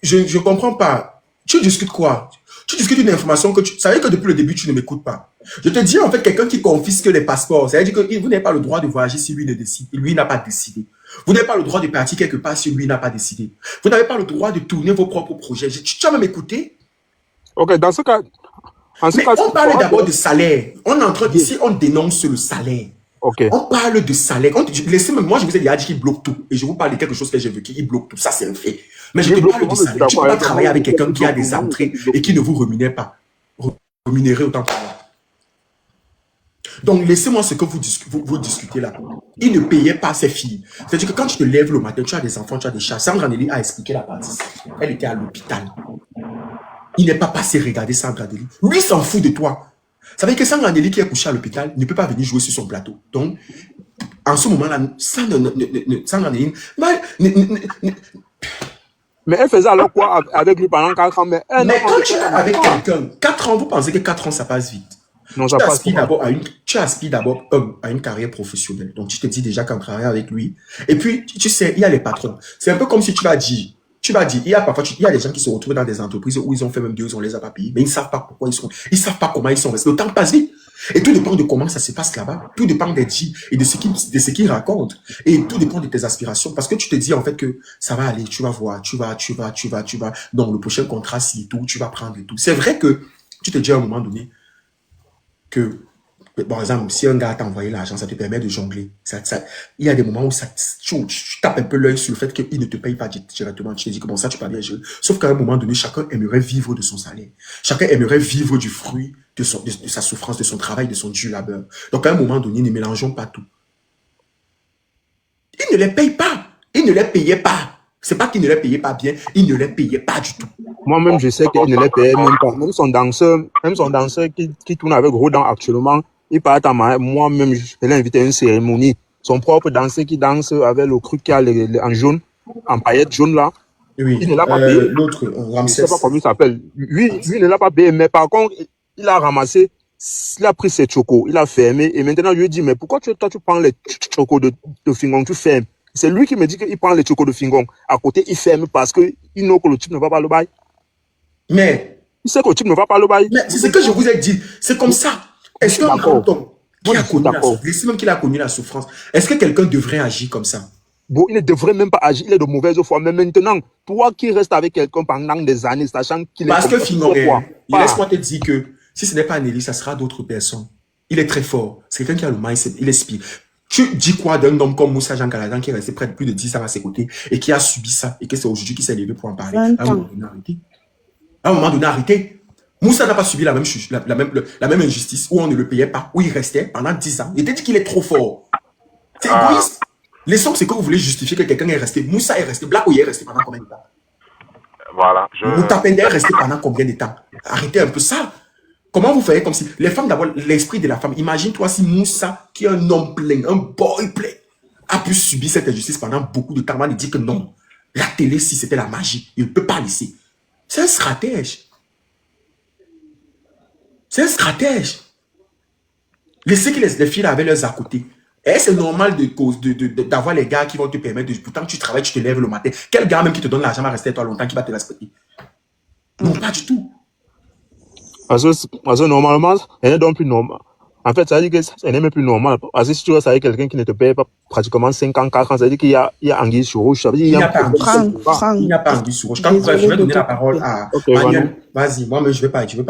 je comprends pas. Tu discutes quoi? Tu discutes une information que ça veut dire que depuis le début, tu ne m'écoutes pas. Je te dis, en fait, quelqu'un qui confisque les passeports, ça veut dire que vous n'avez pas le droit de voyager si lui ne décide, lui n'a pas décidé. Vous n'avez pas le droit de partir quelque part si lui n'a pas décidé. Vous n'avez pas le droit de tourner vos propres projets. Tu vas même m'écouter? Ok, dans ce cas... on parle d'abord de salaire. On est en train d'ici, on dénonce le salaire. Okay. On parle de salaire. Moi, je vous ai déjà dit qu'il bloque tout. Et je vous parle de quelque chose que j'ai vécu. Il bloque tout. Ça, c'est un fait. Mais je te parle de salaire. Tu ne peux pas travailler avec quelqu'un qui a des entrées et qui ne vous rémunère pas. Rémunérer autant que moi. Donc, laissez-moi ce que vous discutez là. Il ne payait pas ses filles. C'est-à-dire que quand tu te lèves le matin, tu as des enfants, tu as des chats. Sandra Nelly a expliqué la partie. Elle était à l'hôpital. Il n'est pas passé regarder Sandra Nelly. Lui, s'en fout de toi. Ça veut dire que Sandra Nelly qui est couché à l'hôpital ne peut pas venir jouer sur son plateau. Donc, en ce moment-là, Sandra Nelly... Mais elle faisait alors quoi avec lui pendant 4 ans? Mais quand tu es avec quelqu'un, 4 ans, vous pensez que 4 ans, ça passe vite? Non, ça passe pas. Tu aspires d'abord à une carrière professionnelle. Donc, tu te dis déjà qu'en travaillant avec lui. Et puis, tu sais, il y a les patrons. C'est un peu comme si tu vas dire, il y a des gens qui se retrouvent dans des entreprises où ils ont fait même 2 ans, on les a pas payés, mais ils ne savent pas pourquoi ils savent pas comment ils sont restés. Le temps passe vite. Et tout dépend de comment ça se passe là-bas. Tout dépend des dits et de ce qu'ils racontent. Et tout dépend de tes aspirations. Parce que tu te dis en fait que ça va aller, tu vas voir, tu vas. Donc, le prochain contrat, si tout, tu vas prendre et tout. C'est vrai que tu te dis à un moment donné que, par exemple, si un gars t'a envoyé l'argent, ça te permet de jongler. Il y a des moments où tu tapes un peu l'œil sur le fait qu'il ne te paye pas directement. Tu te dis que bon, ça, tu peux bien gérer. Sauf qu'à un moment donné, chacun aimerait vivre de son salaire. Chacun aimerait vivre du fruit de sa souffrance, de son travail, de son dur labeur. Donc, à un moment donné, ne mélangeons pas tout. Il ne les paye pas. Il ne les payait pas. C'est pas qu'il ne les payait pas bien, il ne les payait pas du tout. Moi-même, je sais qu'il ne les payait même pas. Même son danseur qui tourne avec Rodin actuellement, il part à moi-même, je l'ai invité à une cérémonie. son propre danseur qui danse avec le truc qui a en jaune, en paillettes jaunes là. Oui, Il ne l'a pas payé. l'autre, Je ne Ramsès. sais pas comment il s'appelle. Lui, il ne l'a pas payé, mais par contre, il a ramassé, il a pris ses chocos, il a fermé, et maintenant, je lui ai dit, mais pourquoi toi, tu prends les chocos de Fingon, tu fermes? C'est lui qui me dit qu'il prend les chocos de Fingon. À côté, il ferme parce qu'il know que le type ne va pas le bail. Mais Il sait que le type ne va pas le bail. c'est ce que je vous ai dit. C'est comme ça. Est-ce qu'un grand homme qui Moi, a je suis connu la d'accord. souffrance, laissez même qu'il a connu la souffrance, est-ce que quelqu'un devrait agir comme ça? Bon, il ne devrait même pas agir, il est de mauvaise foi. Mais maintenant, toi qui restes avec quelqu'un pendant des années, sachant qu'il est... Parce que comme ça, Fingon, pourquoi pas? laisse-moi te dire que si ce n'est pas Nelly, ça sera d'autres personnes. Il est très fort. C'est quelqu'un qui a le mindset, il inspire. Tu dis quoi d'un homme comme Moussa Jean Caladan qui est resté près de plus de 10 ans à ses côtés et qui a subi ça et que c'est aujourd'hui qui s'est levé pour en parler? À un moment donné, arrêtez. À un moment donné, arrêtez. Moussa n'a pas subi la même injustice où on ne le payait pas, où il restait pendant 10 ans. Il était dit qu'il est trop fort. C'est égoïste. L'essence, c'est que vous voulez justifier que quelqu'un est resté. Moussa est resté. Black Oye est resté pendant combien de temps? Voilà. Moutapende est resté pendant combien de temps? Arrêtez un peu ça. Comment vous faites comme si... Les femmes, d'abord, l'esprit de la femme. Imagine-toi si Moussa, qui est un homme plein, un boy plein, a pu subir cette injustice pendant beaucoup de temps avant de dire que non. La télé, si c'était la magie, il ne peut pas laisser. C'est un stratège. C'est un stratège. Laissez que les filles avaient leurs à côté. Et c'est normal d'avoir les gars qui vont te permettre de... Pourtant, tu travailles, tu te lèves le matin. Quel gars même qui te donne l'argent va rester avec toi longtemps, qui va te respecter? Non, pas du tout. Parce que normalement, elle n'est donc plus normale. En fait, ça veut dire qu'elle n'est même plus normale. Parce que si tu restes avec quelqu'un qui ne te paye pas pratiquement 5 ans, 4 ans, ça veut dire qu'il y a anguille sur rouge. Ça veut dire Il n'y a pas anguille sur rouge. Il n'y a pas anguille sur rouge. Quand je vais donner la parole à Manuel. Vas-y, moi, mais je ne vais pas y Ouais.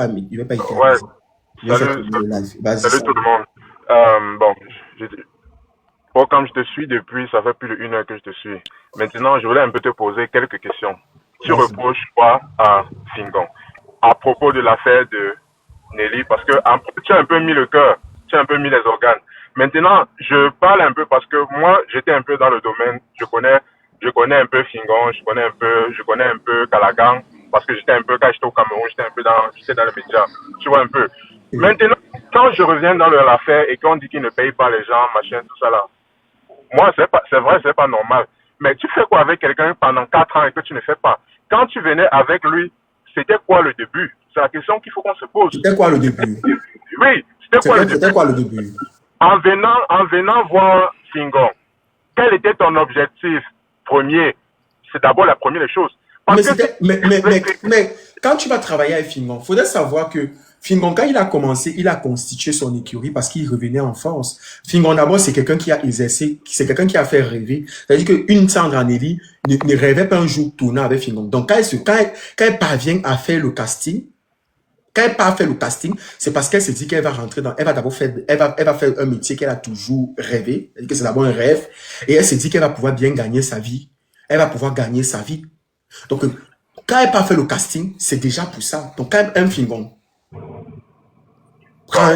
Salut tout le monde. Bon, comme je te suis depuis, ça fait plus d'1 heure que je te suis. Maintenant, je voulais un peu te poser quelques questions. Tu reproches quoi à Fingon à propos de l'affaire de Nelly? Parce que tu as un peu mis le cœur, tu as un peu mis les organes. Maintenant, je parle un peu parce que moi, j'étais un peu dans le domaine. Je connais un peu Fingon, je connais un peu Calagan, parce que j'étais un peu, quand j'étais au Cameroun, j'étais dans le média. Tu vois un peu. Maintenant, quand je reviens dans l'affaire et qu'on dit qu'il ne paye pas les gens, machin, tout ça là, moi, c'est vrai, c'est pas normal. Mais tu fais quoi avec quelqu'un pendant 4 ans et que tu ne fais pas? Quand tu venais avec lui, c'était quoi le début? C'est la question qu'il faut qu'on se pose. C'était quoi le début? Oui, c'était quoi le début? En venant voir Fingon, quel était ton objectif premier? C'est d'abord la première des choses. Mais quand tu vas travailler avec Fingon, il faudrait savoir que Fingon, quand il a commencé, il a constitué son écurie parce qu'il revenait en force. Fingon, d'abord, c'est quelqu'un qui a exercé, c'est quelqu'un qui a fait rêver. C'est-à-dire qu'une Sandra Nelly ne rêvait pas un jour tourner avec Fingon. Donc, quand elle parvient à faire le casting, c'est parce qu'elle se dit qu'elle va rentrer dans, elle va d'abord faire, elle va faire un métier qu'elle a toujours rêvé. C'est-à-dire que c'est d'abord un rêve. Et elle se dit qu'elle va pouvoir bien gagner sa vie. Elle va pouvoir gagner sa vie. Donc, quand elle n'a pas fait le casting, c'est déjà pour ça. Donc, quand un Fingon prend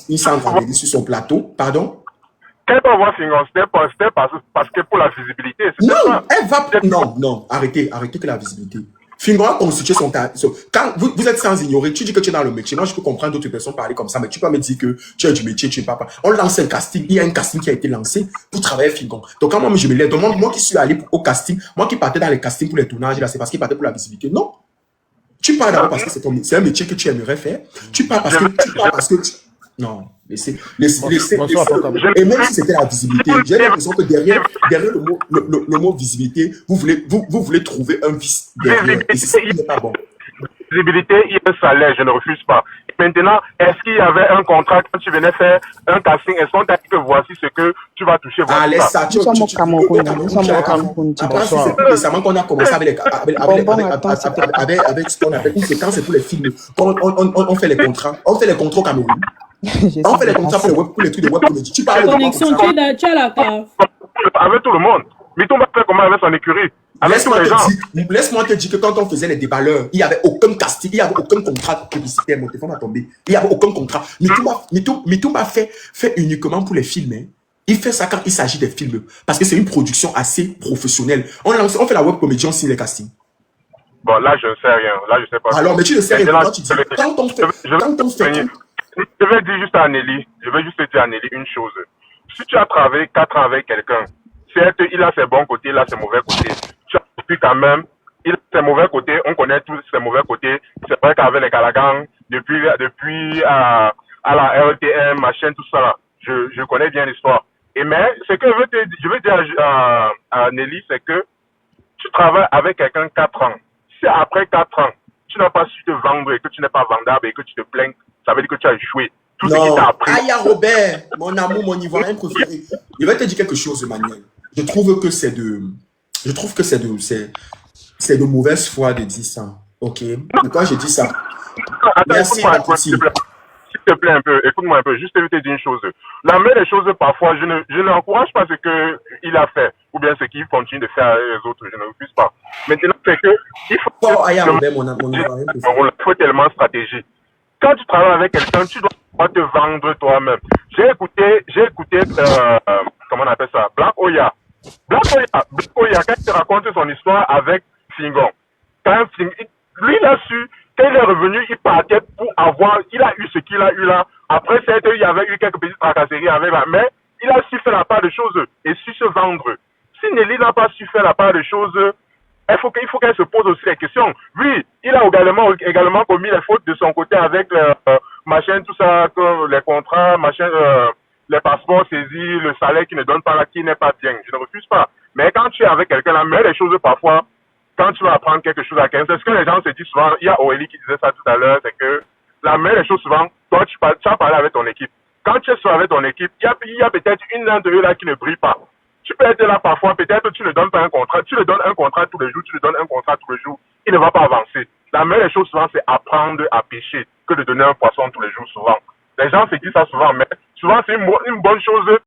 une Sandra Nelly sur son plateau, pardon? Qu'elle va voir Fingon, c'était parce que pour la visibilité. Non, elle va... Non, arrêtez que la visibilité. Fingon a constitué son cas. Quand vous êtes sans ignorer, tu dis que tu es dans le métier. Moi, je peux comprendre d'autres personnes parler comme ça, mais tu peux me dire que tu es du métier, tu es pas. On lance un casting. Il y a un casting qui a été lancé pour travailler Fingon. Donc, quand moi, je me lève, donc moi qui suis allé au casting, moi qui partais dans les castings pour les tournages, là, c'est parce qu'il partait pour la visibilité. Non. Tu pars d'abord parce que c'est un métier que tu aimerais faire. Tu pars parce que non. Laissez. Et même si c'était la visibilité, j'ai l'impression que derrière le mot visibilité, vous voulez trouver un vice derrière. Et c'est ce qui n'est pas bon. Visibilité, il y a un salaire, je ne refuse pas. Maintenant, est-ce qu'il y avait un contrat quand tu venais faire un casting? Est-ce qu'on t'a dit que voici ce que tu vas toucher? Allez, ça, nous sommes au Cameroun. Après, c'est plus récemment qu'on a commencé avec ce qu'on appelle une séquence pour les films. On fait les contrats. On fait les contrats au Cameroun. On fait les contrats pour les trucs de web comédie. Tu parles de connexion, tu as la cave. Avec tout le monde. Mais on va faire comment avec son écurie? Laisse-moi te dire que quand on faisait les déballeurs, il n'y avait aucun casting, il n'y avait aucun contrat publicitaire. Mon téléphone a tombé. Il n'y avait aucun contrat. Mitouma fait uniquement pour les films. Hein. Il fait ça quand il s'agit des films. Parce que c'est une production assez professionnelle. On fait la web comédie, on signe les castings. Bon, là, je ne sais rien. Là, je ne sais pas. Alors, mais tu ne sais rien. Quand tu dis, quand on fait... Je vais dire juste à Nelly, une chose. si tu as travaillé 4 ans avec quelqu'un, certes, il a ses bons côtés, il a ses mauvais côtés. Tu as vu quand même, il a ses mauvais côtés, on connaît tous ses mauvais côtés. C'est vrai qu'avec les Calagan, depuis à la RTM, machin, tout ça, là, je connais bien l'histoire. Et mais, ce que je veux dire à Nelly, c'est que tu travailles avec quelqu'un 4 ans. Si après 4 ans, tu n'as pas su te vendre et que tu n'es pas vendable et que tu te plains, ça veut dire que tu as échoué. Tout ce qui t'a appris. Aya Robert, mon amour, mon Ivoirien préféré. Je vais te dire quelque chose, Emmanuel. Je trouve que c'est de mauvaise foi de dire ça. Ok? Mais quand je dis ça, Attends, merci, écoute-moi un peu, s'il te plaît un peu, écoute-moi un peu, juste te dire une chose. La meilleure des choses, parfois, je n'encourage pas ce qu'il a fait, ou bien ce qu'il continue de faire avec les autres, je ne refuse pas. Maintenant, c'est que, il faut, Aya Robert, mon Ivoirien préféré. il faut tellement stratégie. Quand tu travailles avec quelqu'un, tu dois pas te vendre toi-même. J'ai écouté, comment on appelle ça, Black Oya, quand il te raconte son histoire avec Fingon, lui, il a su, quand il est revenu, il partait pour il a eu ce qu'il a eu là. Après, il y avait eu quelques petites tracasseries avec mais il a su faire la part des choses et su se vendre. Si Nelly n'a pas su faire la part des choses, il faut qu'elle se pose aussi la question. Oui, il a également commis les fautes de son côté avec machin, tout ça, les contrats, machin, les passeports saisis, le salaire qui ne donne pas là, qui n'est pas bien. Je ne refuse pas. Mais quand tu es avec quelqu'un là, mais les choses parfois, quand tu vas apprendre quelque chose à quelqu'un, c'est ce que les gens se disent souvent. Il y a Aurélie qui disait ça tout à l'heure, c'est que la meilleure des choses souvent, toi tu as parlé avec ton équipe. Quand tu es seul avec ton équipe, il y a peut-être une d'entre eux là qui ne brille pas. Tu peux être là parfois, peut-être tu ne donnes pas un contrat, tu le donnes un contrat tous les jours, il ne va pas avancer. La meilleure des choses souvent, c'est apprendre à pêcher que de donner un poisson tous les jours souvent. Les gens se disent ça souvent, mais souvent c'est une bonne chose